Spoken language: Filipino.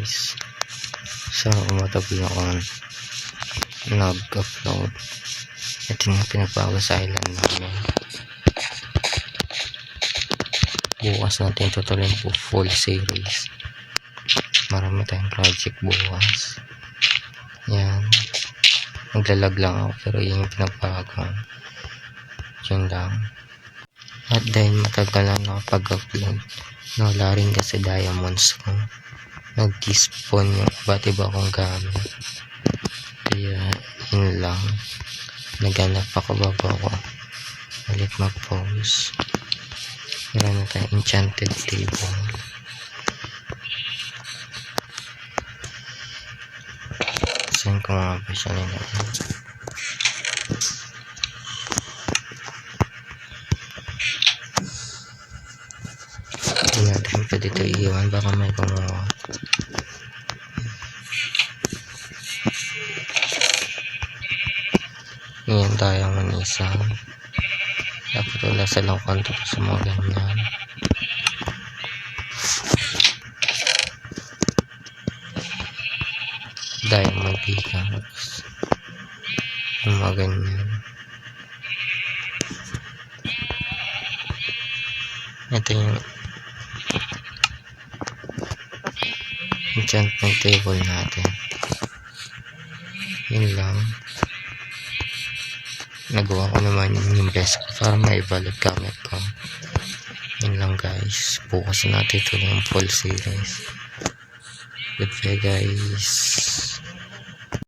guys. So umatabi ako nag-upload. Ito yung pinabago sa island namin. Bukas natin tutuloy po full series. Marami tayong project bukas. Yan. Maglalag lang ako pero yun yung pinabago. Yun lang. At dahil matagal lang nakapag-upload, wala rin kasi diamonds ko. Nag-despawn yung iba't iba kong gamit. Kaya yun lang. Naghanap ako bago ako ulit mag-pause. Meron na tayong enchanted table. Saan ko nga ba siya nilagay? Hindi natin pa dito iiwan, baka may kumuha. Ngayon tayo ang isa. Dapat wala silang konto sa mga ganyan. Diamond pickaxe. Yung mga ganyan. Ito yung enchantment table natin. Yun lang. Nagawa ko naman yung best ko para maibalik gamit ko. Yun lang guys. Bukas natin ito yung full series. Goodbye guys.